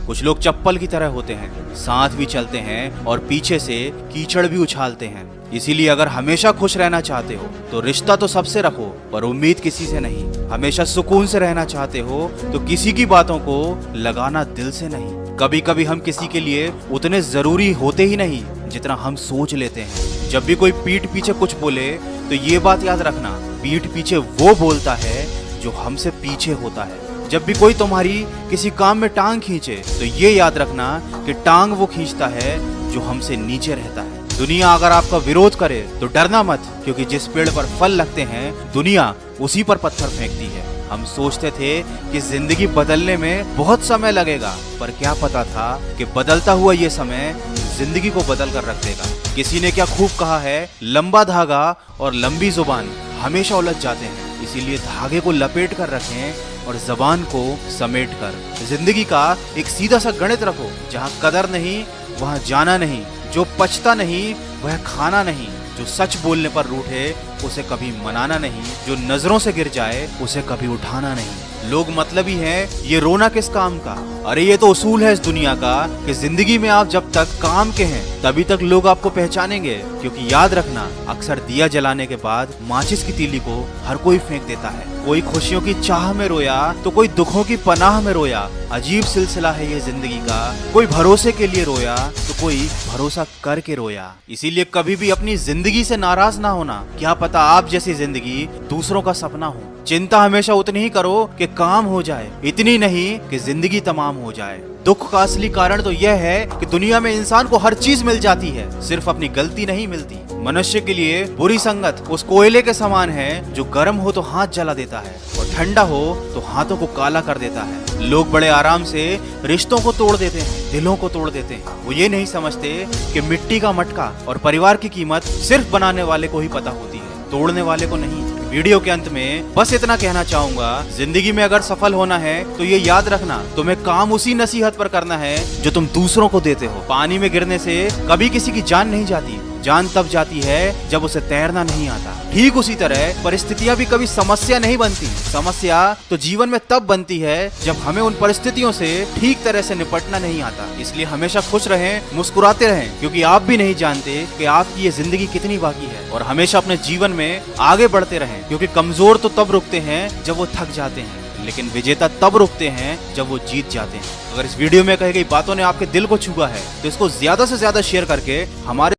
कुछ लोग चप्पल की तरह होते हैं, साथ भी चलते हैं और पीछे से कीचड़ भी उछालते हैं। इसीलिए अगर हमेशा खुश रहना चाहते हो तो रिश्ता तो सबसे रखो, पर उम्मीद किसी से नहीं। हमेशा सुकून से रहना चाहते हो तो किसी की बातों को लगाना दिल से नहीं। कभी कभी हम किसी के लिए उतने जरूरी होते ही नहीं जितना हम सोच लेते हैं। जब भी कोई पीठ पीछे कुछ बोले तो ये बात याद रखना, पीठ पीछे वो बोलता है जो हमसे पीछे होता है। जब भी कोई तुम्हारी किसी काम में टांग खींचे तो ये याद रखना कि टांग वो खींचता है जो हमसे नीचे रहता है। दुनिया अगर आपका विरोध करे तो डरना मत, क्योंकि जिस पेड़ पर फल लगते हैं दुनिया उसी पर पत्थर फेंकती है। हम सोचते थे कि जिंदगी बदलने में बहुत समय लगेगा, पर क्या पता था कि बदलता हुआ ये समय जिंदगी को बदल कर रख देगा। किसी ने क्या खूब कहा है, लंबा धागा और लंबी जुबान हमेशा उलझ जाते हैं, इसीलिए धागे को लपेट कर रखें और जबान को समेट कर। जिंदगी का एक सीधा सा गणित रखो, जहाँ कदर नहीं वहाँ जाना नहीं, जो पछता नहीं वह खाना नहीं, जो सच बोलने पर रूठे उसे कभी मनाना नहीं, जो नजरों से गिर जाए उसे कभी उठाना नहीं। लोग मतलबी हैं, ये रोना किस काम का। अरे ये तो उसूल है इस दुनिया का कि जिंदगी में आप जब तक काम के हैं तभी तक लोग आपको पहचानेंगे। क्योंकि याद रखना, अक्सर दिया जलाने के बाद माचिस की तीली को हर कोई फेंक देता है। कोई खुशियों की चाह में रोया तो कोई दुखों की पनाह में रोया। अजीब सिलसिला है ये जिंदगी का, कोई भरोसे के लिए रोया तो कोई भरोसा करके रोया। इसीलिए कभी भी अपनी जिंदगी से नाराज ना होना, क्या पता आप जैसी जिंदगी दूसरों का सपना हो। चिंता हमेशा उतनी ही करो कि काम हो जाए, इतनी नहीं कि जिंदगी तमाम हो जाए। दुख का असली कारण तो यह है कि दुनिया में इंसान को हर चीज मिल जाती है, सिर्फ अपनी गलती नहीं मिलती। मनुष्य के लिए बुरी संगत उस कोयले के समान है जो गर्म हो तो हाथ जला देता है और ठंडा हो तो हाथों को काला कर देता है। लोग बड़े आराम से रिश्तों को तोड़ देते हैं, दिलों को तोड़ देते हैं। वो ये नहीं समझते कि मिट्टी का मटका और परिवार की कीमत सिर्फ बनाने वाले को ही पता होती है, तोड़ने वाले को नहीं। वीडियो के अंत में बस इतना कहना चाहूंगा, जिंदगी में अगर सफल होना है तो ये याद रखना, तुम्हें काम उसी नसीहत पर करना है जो तुम दूसरों को देते हो। पानी में गिरने से कभी किसी की जान नहीं जाती, जान तब जाती है जब उसे तैरना नहीं आता। ठीक उसी तरह परिस्थितियां भी कभी समस्या नहीं बनती, समस्या तो जीवन में तब बनती है जब हमें उन परिस्थितियों से ठीक तरह से निपटना नहीं आता। इसलिए हमेशा खुश रहें, मुस्कुराते रहें, क्योंकि आप भी नहीं जानते कि आपकी ये जिंदगी कितनी बाकी है। और हमेशा अपने जीवन में आगे बढ़ते रहें, क्योंकि कमजोर तो तब रुकते हैं जब वो थक जाते हैं, लेकिन विजेता तब रुकते हैं जब वो जीत जाते हैं। अगर इस वीडियो में कही गई बातों ने आपके दिल को छुआ है तो इसको ज्यादा से ज्यादा शेयर करके हमारे